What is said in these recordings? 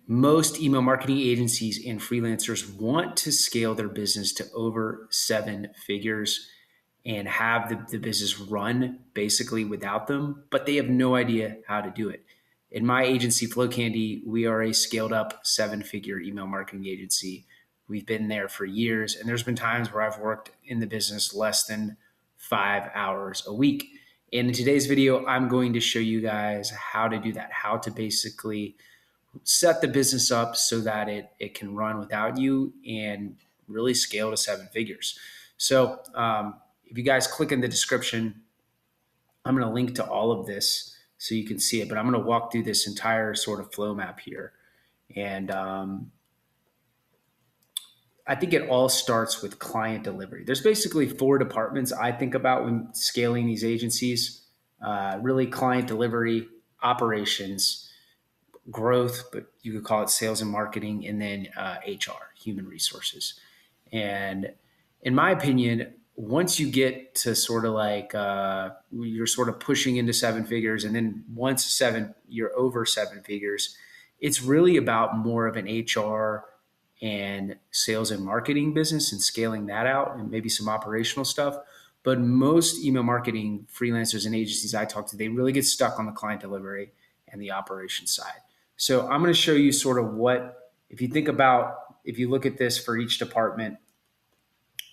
Most email marketing agencies and freelancers want to scale their business to over 7 figures and have the business run basically without them, but they have no idea how to do it. In my agency, FlowCandy, we are a scaled up 7 figure email marketing agency. We've been there for years, and there's been times where I've worked in the business less than 5 hours a week. And in today's video, I'm going to show you guys how to do that, how to basically set the business up so that it can run without you and really scale to 7 figures. So if you guys click in the description, I'm going to link to all of this so you can see it, but I'm going to walk through this entire sort of flow map here. And I think it all starts with client delivery. There's basically 4 departments I think about when scaling these agencies. Really client delivery, operations, growth, but you could call it sales and marketing, and then HR, human resources. And in my opinion, once you get to sort of like you're sort of pushing into 7 figures, and then once you're over 7 figures, it's really about more of an HR and sales and marketing business and scaling that out, and maybe some operational stuff. But most email marketing freelancers and agencies I talk to, they really get stuck on the client delivery and the operations side. So I'm going to show you sort of what, if you think about, if you look at this for each department,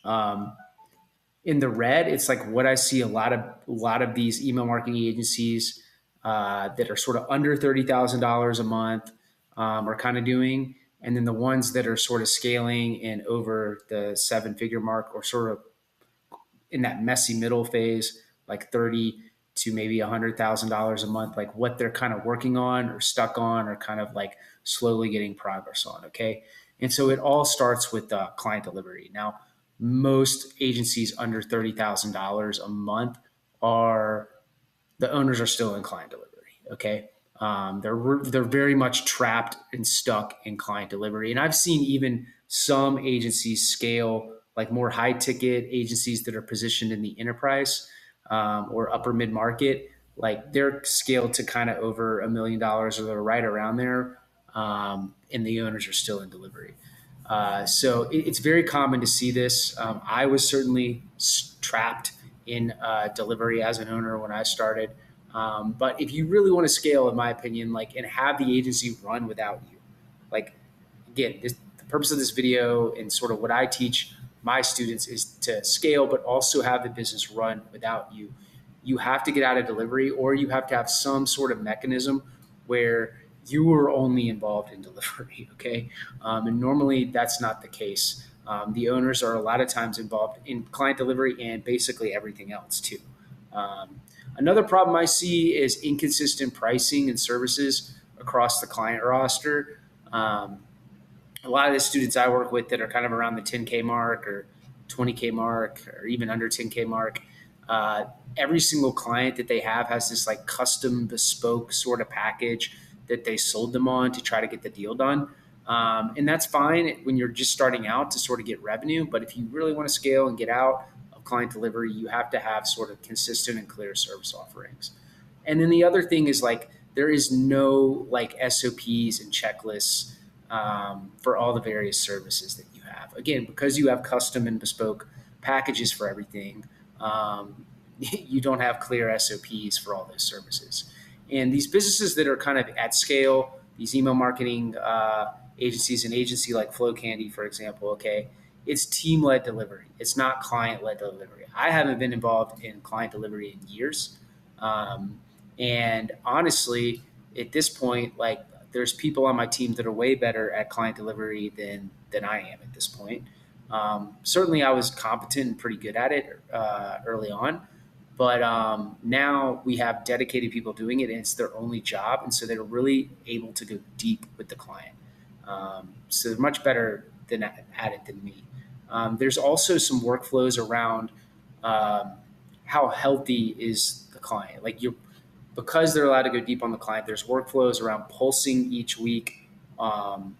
in the red, it's like what I see a lot of these email marketing agencies that are sort of under $30,000 a month are kind of doing. And then the ones that are sort of scaling and over the 7 figure mark, or sort of in that messy middle phase, like 30 to maybe $100,000 a month, like what they're kind of working on or stuck on or kind of like slowly getting progress on. Okay. And so it all starts with client delivery. Now, most agencies under $30,000 a month the owners are still in client delivery. Okay. They're very much trapped and stuck in client delivery. And I've seen even some agencies scale, like more high ticket agencies that are positioned in the enterprise or upper mid market, like they're scaled to kind of over $1 million, or they're right around there, and the owners are still in delivery. So it's very common to see this. I was certainly trapped in delivery as an owner when I started. But if you really want to scale, in my opinion, like, and have the agency run without you, like, again, the purpose of this video and sort of what I teach my students is to scale, but also have the business run without you. You have to get out of delivery, or you have to have some sort of mechanism where you are only involved in delivery. Okay. And normally that's not the case. The owners are a lot of times involved in client delivery and basically everything else too. Another problem I see is inconsistent pricing and services across the client roster. A lot of the students I work with that are kind of around the 10K mark or 20K mark or even under 10K mark, every single client that they have has this like custom bespoke sort of package that they sold them on to try to get the deal done. And that's fine when you're just starting out to sort of get revenue. But if you really want to scale and get out of client delivery, you have to have sort of consistent and clear service offerings. And then the other thing is, like, there is no like SOPs and checklists for all the various services that you have. Again, because you have custom and bespoke packages for everything, you don't have clear SOPs for all those services. And these businesses that are kind of at scale, these email marketing agencies, an agency like FlowCandy, for example, okay, it's team-led delivery. It's not client-led delivery. I haven't been involved in client delivery in years. And honestly, at this point, like, there's people on my team that are way better at client delivery than I am at this point. Certainly I was competent and pretty good at it early on, but now we have dedicated people doing it, and it's their only job. And so they're really able to go deep with the client. So they're much better at it than me. There's also some workflows around how healthy is the client. Like, because they're allowed to go deep on the client, there's workflows around pulsing each week on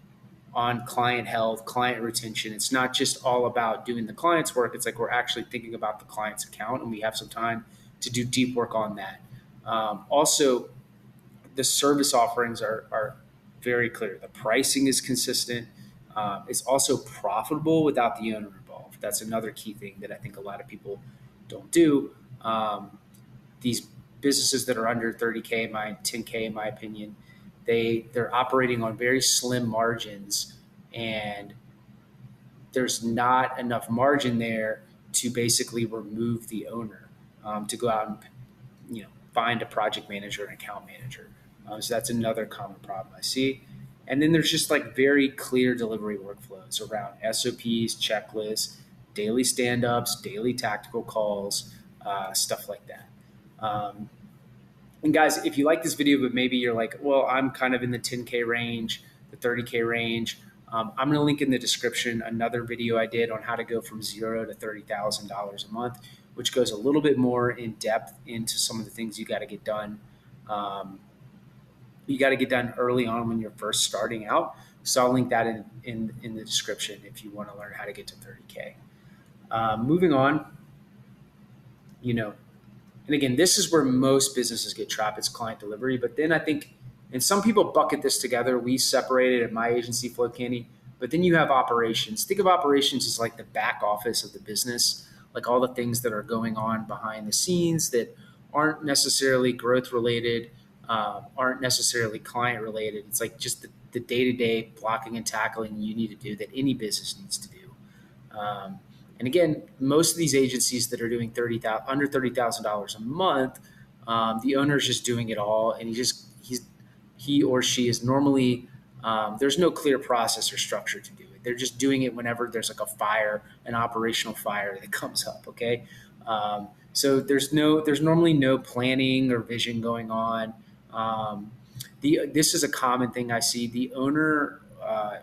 client health, client retention. It's not just all about doing the client's work. It's like we're actually thinking about the client's account, and we have some time to do deep work on that. Also, the service offerings are very clear. The pricing is consistent. It's also profitable without the owner involved. That's another key thing that I think a lot of people don't do. These businesses that are under 30K, 10K, in my opinion, they're operating on very slim margins, and there's not enough margin there to basically remove the owner, to go out and find a project manager and account manager. So that's another common problem I see. And then there's just like very clear delivery workflows around SOPs, checklists, daily stand-ups, daily tactical calls, stuff like that. And guys, if you like this video, but maybe you're like, well, I'm kind of in the 10K range, the 30K range, I'm going to link in the description another video I did on how to go from $0 to $30,000 a month, which goes a little bit more in depth into some of the things you got to get done. You got to get done early on when you're first starting out. So I'll link that in the description if you want to learn how to get to 30K. Moving on, and again, this is where most businesses get trapped. It's client delivery. But then I think, and some people bucket this together. We separate it at my agency, FlowCandy. But then you have operations. Think of operations as like the back office of the business, like all the things that are going on behind the scenes that aren't necessarily growth related, aren't necessarily client related. It's like just the day-to-day blocking and tackling you need to do that any business needs to do. And again, most of these agencies that are doing under $30,000 a month, the owner's just doing it all, and he or she is normally there's no clear process or structure to do it. They're just doing it whenever there's like a fire, an operational fire that comes up. Okay, so there's normally no planning or vision going on. This is a common thing I see. The owner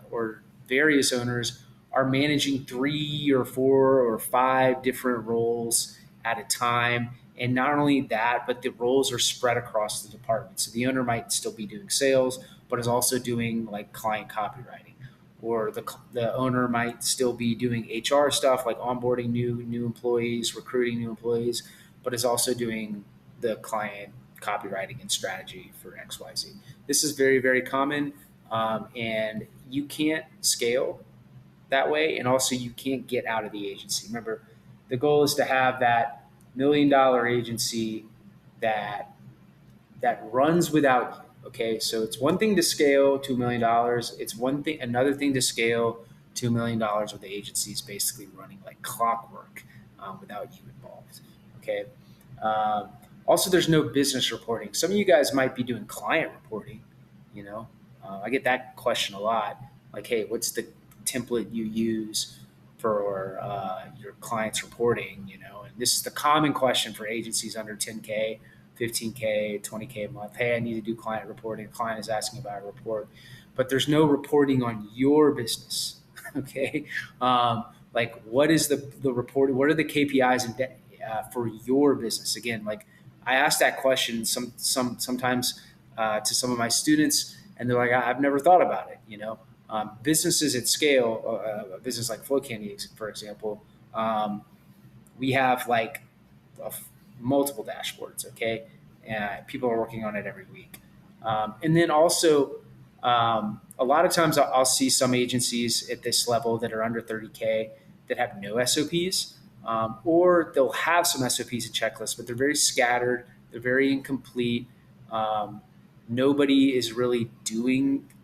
or various owners are managing 3 or 4 or 5 different roles at a time. And not only that, but the roles are spread across the department. So the owner might still be doing sales, but is also doing like client copywriting. Or the owner might still be doing HR stuff like onboarding new employees, recruiting new employees, but is also doing the client copywriting and strategy for XYZ. This is very, very common, and you can't scale that way, and also you can't get out of the agency. Remember, the goal is to have that $1 million agency that runs without you. Okay, so it's one thing to scale to $1 million. It's another thing to scale to $1 million with the agencies basically running like clockwork without you involved. Okay. Also, there's no business reporting. Some of you guys might be doing client reporting. I get that question a lot. Like, hey, what's the template you use for your clients reporting? And this is the common question for agencies under 10K, 15K, 20K a month. Hey, I need to do client reporting. A client is asking about a report, but there's no reporting on your business. Okay, like what is the reporting? What are the KPIs for your business? Again, like I asked that question sometimes to some of my students, and they're like, I've never thought about it. Businesses at scale, a business like FlowCandy, for example, we have like multiple dashboards. Okay, and people are working on it every week, and then also a lot of times I'll see some agencies at this level that are under 30K that have no SOPs, or they'll have some SOPs and checklists, but they're very scattered. They're very incomplete. Nobody is really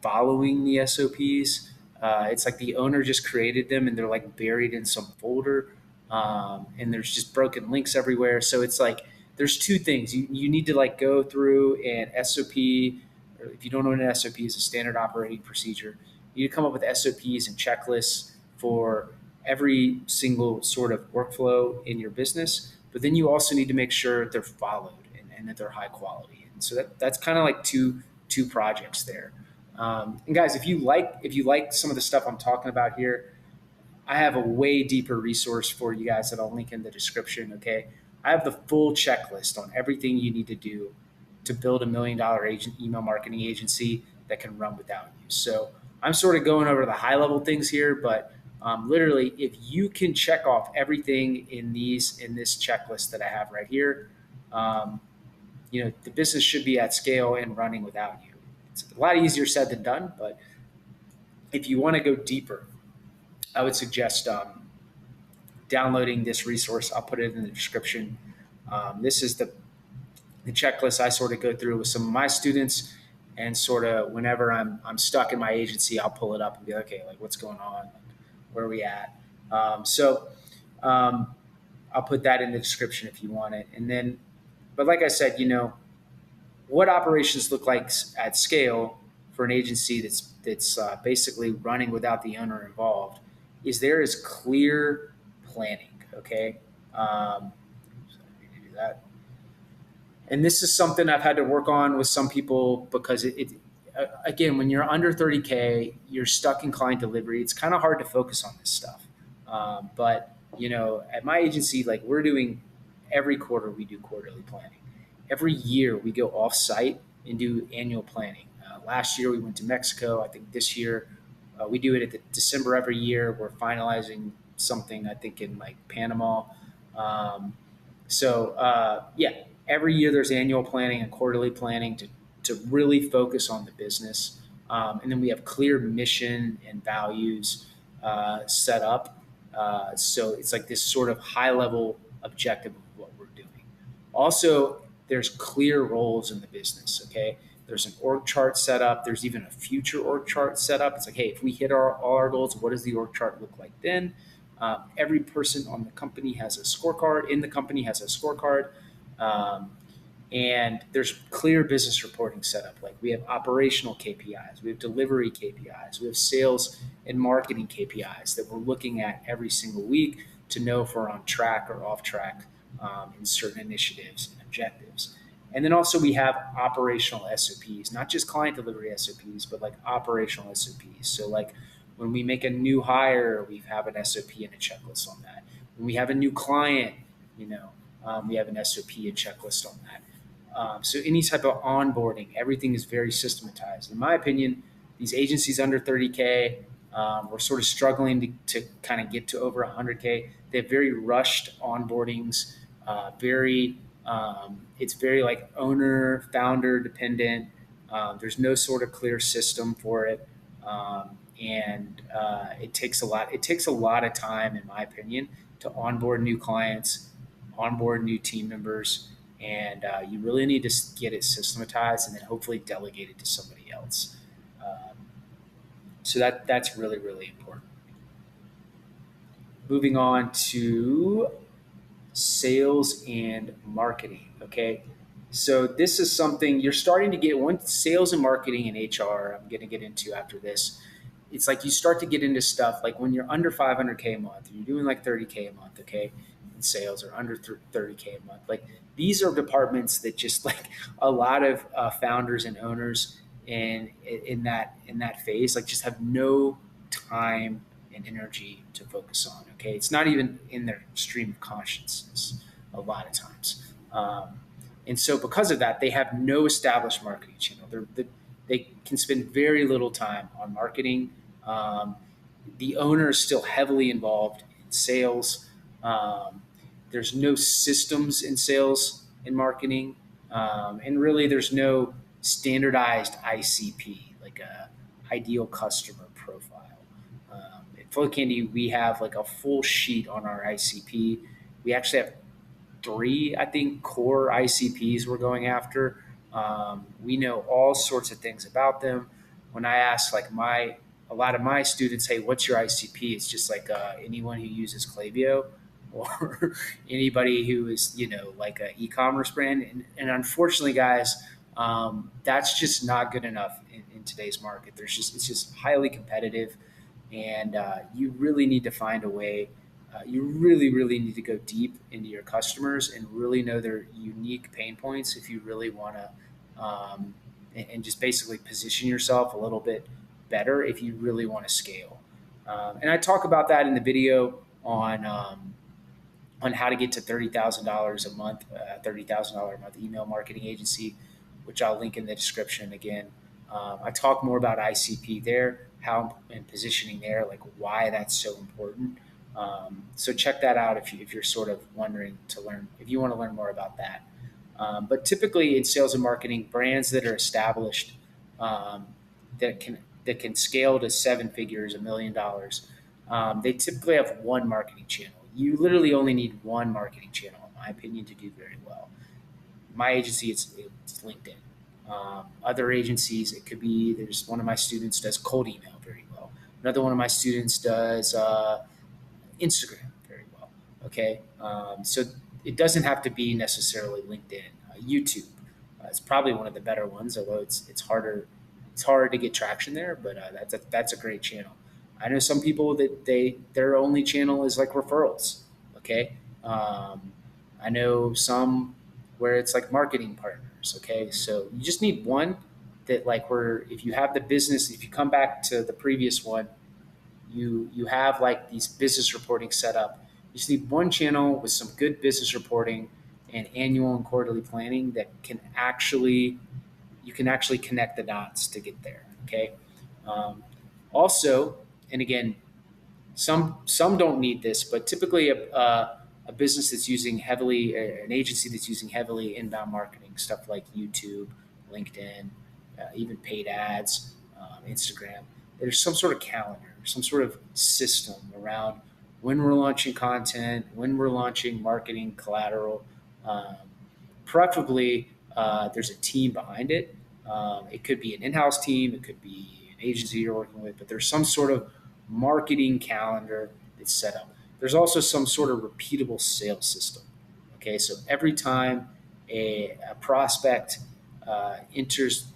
following the SOPs. It's like the owner just created them and they're like buried in some folder, and there's just broken links everywhere. So it's like there's two things. You need to like go through an SOP, or if you don't know what an SOP is, a standard operating procedure. You need to come up with SOPs and checklists for every single sort of workflow in your business. But then you also need to make sure they're followed and that they're high quality. And so that's kind of like two projects there. And guys, if you like some of the stuff I'm talking about here, I have a way deeper resource for you guys that I'll link in the description. Okay, I have the full checklist on everything you need to do to build $1 million email marketing agency that can run without you. So I'm sort of going over the high level things here, but literally, if you can check off everything in this checklist that I have right here, the business should be at scale and running without you. a lot easier said than done, but if you want to go deeper, I would suggest downloading this resource. I'll put it in the description. This is the checklist I sort of go through with some of my students, and sort of whenever I'm stuck in my agency, I'll pull it up and be like, okay, like what's going on, where are we at? So I'll put that in the description if you want it. And then, but like I said, what operations look like at scale for an agency that's basically running without the owner involved is there is clear planning. Okay. I need to do that. And this is something I've had to work on with some people because again, when you're under 30K, you're stuck in client delivery. It's kind of hard to focus on this stuff. But at my agency, like we're doing every quarter, we do quarterly planning. Every year we go off site and do annual planning. Last year we went to Mexico. I think this year we do it at December every year. We're finalizing something, I think, in like Panama. Yeah, every year there's annual planning and quarterly planning to really focus on the business. And then we have clear mission and values set up. So it's like this sort of high level objective of what we're doing. Also, there's clear roles in the business. Okay. There's an org chart set up. There's even a future org chart set up. It's like, hey, if we hit all our goals, what does the org chart look like then? Every person on the company has a scorecard. In the company has a scorecard. And there's clear business reporting set up. Like we have operational KPIs, we have delivery KPIs, we have sales and marketing KPIs that we're looking at every single week to know if we're on track or off track in certain initiatives and objectives. And then also we have operational SOPs, not just client delivery SOPs, but like operational SOPs. So like when we make a new hire, we have an SOP and a checklist on that. When we have a new client, we have an SOP and checklist on that. So any type of onboarding, everything is very systematized. In my opinion, these agencies under 30K, we're sort of struggling to kind of get to over 100K. They have very rushed onboardings, it's very like owner, founder dependent. There's no sort of clear system for it. And it takes a lot of time, in my opinion, to onboard new clients, onboard new team members. And you really need to get it systematized and then hopefully delegate it to somebody else. So that's really, really important. Moving on to sales and marketing. Okay. So this is something you're starting to get sales and marketing and HR I'm going to get into after this. It's like you start to get into stuff like when you're under 500K a month, you're doing like 30K a month. Okay. In sales or under 30K a month. Like these are departments that just like a lot of founders and owners in that phase, like just have no time and energy to focus on. Okay. It's not even in their stream of consciousness a lot of times. And so because of that, they have no established marketing channel. They can spend very little time on marketing. The owner is still heavily involved in sales. There's no systems in sales and marketing. And really there's no standardized ICP, like a ideal customer profile. At FlowCandy, we have like a full sheet on our ICP. We actually have 3, I think, core ICPs we're going after. We know all sorts of things about them. When I ask like a lot of my students, hey, what's your ICP? It's just like anyone who uses Klaviyo or anybody who is, like an e-commerce brand. And unfortunately, guys, that's just not good enough in today's market. It's just highly competitive, and you really need to find a way. You really, really need to go deep into your customers and really know their unique pain points if you really want to, and just basically position yourself a little bit better if you really want to scale. And I talk about that in the video on how to get to $30,000 a month, $30,000 a month email marketing agency, which I'll link in the description again. I talk more about ICP there, how and positioning there, like why that's so important. So check that out if you're sort of wondering if you want to learn more about that. But typically in sales and marketing, brands that are established um, that can scale to seven figures, $1 million, they typically have one marketing channel. You literally only need one marketing channel, in my opinion, to do very well. My agency, it's LinkedIn. Other agencies, it could be, there's one of my students does cold email very well. Another one of my students does Instagram very well. Okay, so it doesn't have to be necessarily LinkedIn. YouTube is probably one of the better ones, although it's harder. It's hard to get traction there, but that's a great channel. I know some people that their only channel is like referrals. Okay, I know some where it's like marketing partners. Okay, so you just need one that, like, where if you have the business, if you come back to the previous one, you have like these business reporting set up. You just need one channel with some good business reporting and annual and quarterly planning that can actually you can actually connect the dots to get there. Okay. Um, Also, and again, some don't need this, but typically a business that's using heavily, an agency that's using heavily inbound marketing, stuff like YouTube, LinkedIn, even paid ads, Instagram. There's some sort of calendar, some sort of system around when we're launching content, when we're launching marketing collateral. Um, Preferably, there's a team behind it. It could be an in-house team, it could be an agency you're working with, but there's some sort of marketing calendar that's set up. There's also some sort of repeatable sales system. Okay, so every time a prospect enters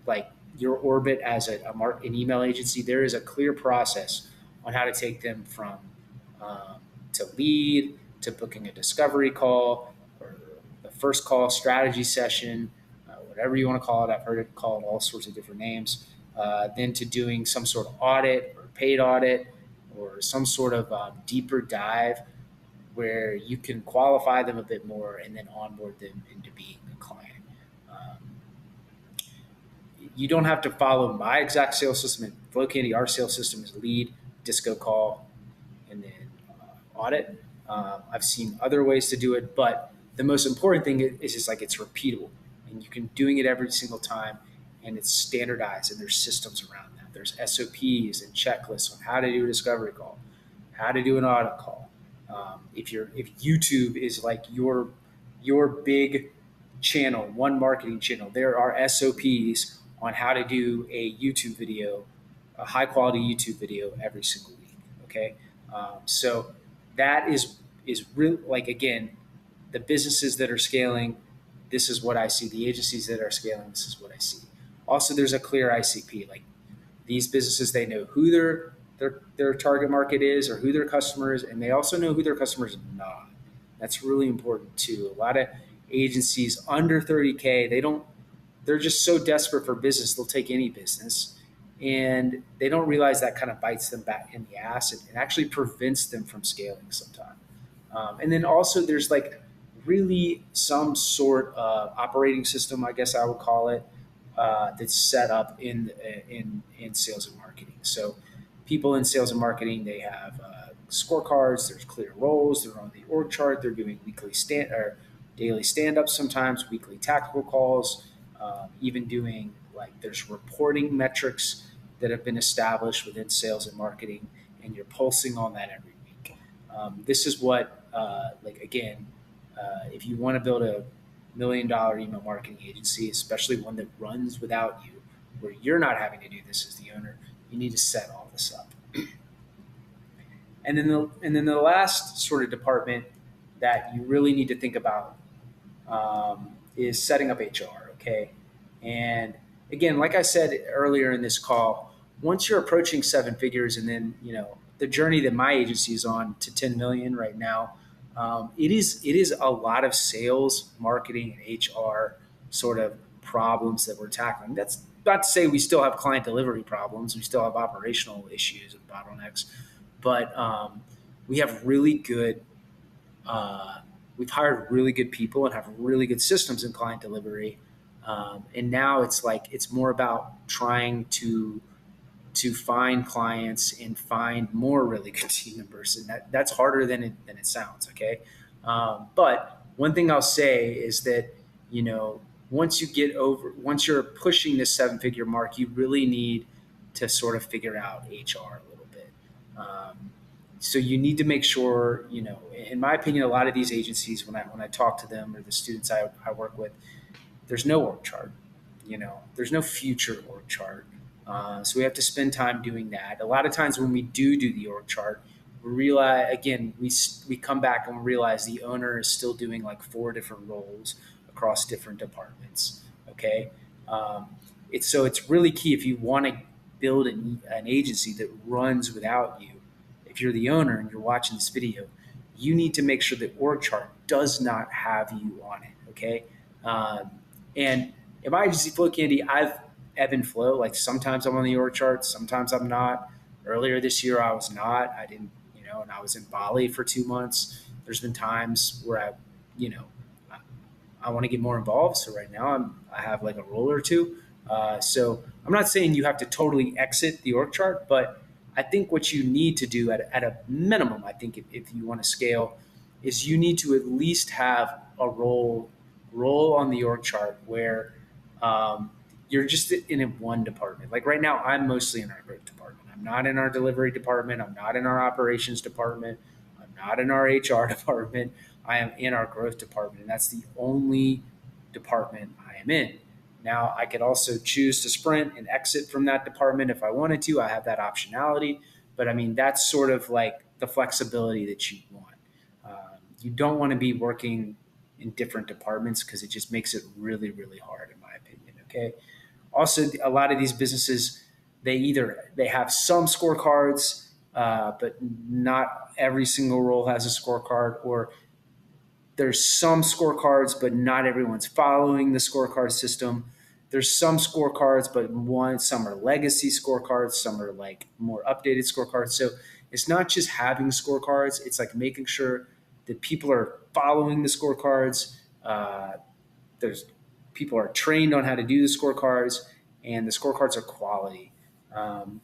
like your orbit as an email agency, there is a clear process on how to take them from to lead to booking a discovery call or the first call strategy session, whatever you want to call it. I've heard it called all sorts of different names. Then to doing some sort of audit or paid audit or some sort of deeper dive where you can qualify them a bit more and then onboard them into being a client. Um, you don't have to follow my exact sales system. At FlowCandy, our sales system is lead, disco call, and then audit. I've seen other ways to do it, but the most important thing is just like it's repeatable, and you can doing it every single time, and it's standardized, and there's systems around that. There's SOPs and checklists on how to do a discovery call, how to do an audit call. If YouTube is like your big channel, one marketing channel, there are SOPs on how to do a YouTube video, a high quality YouTube video every single week. Okay, so that is real. Like, again, the businesses that are scaling, this is what I see. The agencies that are scaling, this is what I see. Also, there's a clear ICP. Like, these businesses, they know who their target market is or who their customers, and they also know who their customers are not. That's really important too. A lot of agencies under 30K, they're just so desperate for business, they'll take any business. And they don't realize that kind of bites them back in the ass and actually prevents them from scaling sometimes. And then also there's like really some sort of operating system, I guess I would call it, that's set up in sales and marketing. So people in sales and marketing, they have scorecards. There's clear roles. They're on the org chart. They're doing weekly or daily stand-ups, sometimes weekly tactical calls, even doing like there's reporting metrics that have been established within sales and marketing, and you're pulsing on that every week. This is what, like, again, if you want to build a $1 million email marketing agency, especially one that runs without you, where you're not having to do this as the owner, you need to set all this up. And then the last sort of department that you really need to think about is setting up HR. Okay, and again, like I said earlier in this call, once you're approaching seven figures, and then the journey that my agency is on to 10 million right now, it is a lot of sales, marketing, and HR sort of problems that we're tackling. That's not to say we still have client delivery problems. We still have operational issues and bottlenecks, but we have really good. We've hired really good people and have really good systems in client delivery, and now it's like it's more about trying to find clients and find more really good team members, and that's harder than it sounds. Okay, but one thing I'll say is that you know once you're pushing this 7-figure mark, you really need to sort of figure out HR a little bit. So you need to make sure, in my opinion, a lot of these agencies, when I talk to them or the students I work with, there's no org chart. There's no future org chart. So we have to spend time doing that. A lot of times when we do the org chart, we realize, again, we come back and we realize the owner is still doing like 4 different roles across different departments. Okay. It's really key if you want to build an agency that runs without you. If you're the owner and you're watching this video, you need to make sure the org chart does not have you on it. Okay. And in my agency, FlowCandy, I've ebb and flow. Like sometimes I'm on the org chart, sometimes I'm not. Earlier this year, I was not. I didn't, and I was in Bali for 2 months. There's been times where I want to get more involved. So right now I have like a role or two. So I'm not saying you have to totally exit the org chart, but I think what you need to do at a minimum, I think if you want to scale, is you need to at least have a role on the org chart where you're just in one department. Like right now, I'm mostly in our growth department. I'm not in our delivery department. I'm not in our operations department. I'm not in our HR department. I am in our growth department, and that's the only department I am in. Now, I could also choose to sprint and exit from that department if I wanted to. I have that optionality, but I mean, that's sort of like the flexibility that you want. You don't want to be working in different departments because it just makes it really, really hard, in my opinion. Okay. Also, a lot of these businesses, they have some scorecards, but not every single role has a scorecard, or there's some scorecards, but not everyone's following the scorecard system. There's some scorecards, but some are legacy scorecards, some are like more updated scorecards. So it's not just having scorecards; it's like making sure that people are following the scorecards. There's people are trained on how to do the scorecards, and the scorecards are quality. Um,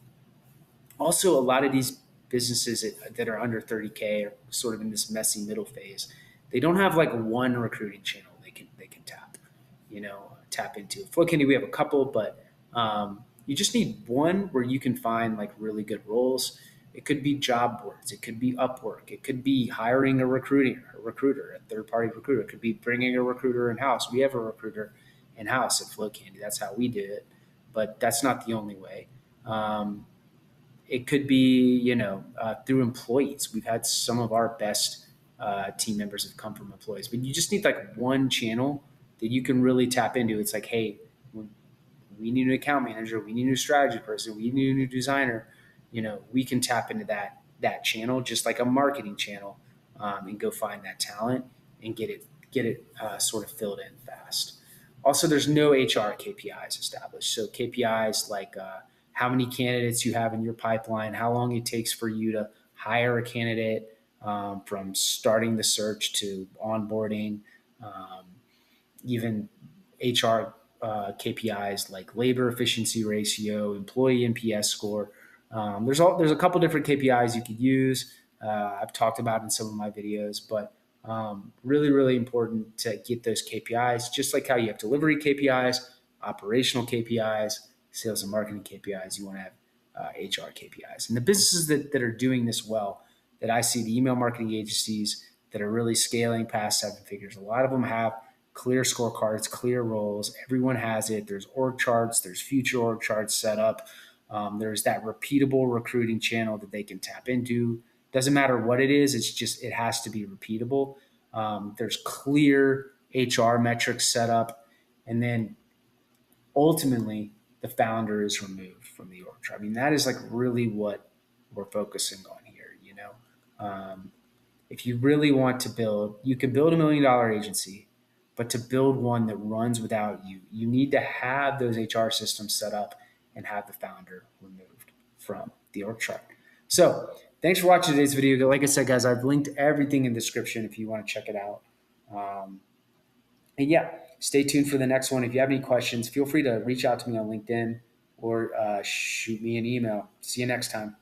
Also, a lot of these businesses that are under 30K are sort of in this messy middle phase. They don't have like one recruiting channel they can tap into. FlowCandy, we have a couple, but you just need one where you can find like really good roles. It could be job boards, it could be Upwork, it could be hiring a recruiter, a third party recruiter. It could be bringing a recruiter in house. We have a recruiter in house at FlowCandy. That's how we did it, but that's not the only way. Um, it could be, through employees. We've had some of our best team members have come from employees, but you just need like one channel that you can really tap into. It's like, hey, we need an account manager, we need a new strategy person, we need a new designer. We can tap into that channel just like a marketing channel, and go find that talent and get it sort of filled in fast. Also, there's no HR KPIs established. So KPIs like how many candidates you have in your pipeline, how long it takes for you to hire a candidate, from starting the search to onboarding, um, even HR KPIs like labor efficiency ratio, employee NPS score. There's a couple different KPIs you could use. I've talked about in some of my videos, but really, really important to get those KPIs, just like how you have delivery KPIs, operational KPIs, sales and marketing KPIs. You want to have HR KPIs. And the businesses that are doing this well, that I see, the email marketing agencies that are really scaling past 7 figures, a lot of them have clear scorecards, clear roles. Everyone has it. There's org charts, there's future org charts set up. There's that repeatable recruiting channel that they can tap into. Doesn't matter what it is, it has to be repeatable. There's clear HR metrics set up. And then ultimately, the founder is removed from the org chart. I mean, that is like really what we're focusing on here. If you really want to build, you can build $1 million agency, but to build one that runs without you, you need to have those HR systems set up and have the founder removed from the org chart. So thanks for watching today's video. Like I said, guys, I've linked everything in the description if you want to check it out. And yeah, stay tuned for the next one. If you have any questions, feel free to reach out to me on LinkedIn or shoot me an email. See you next time.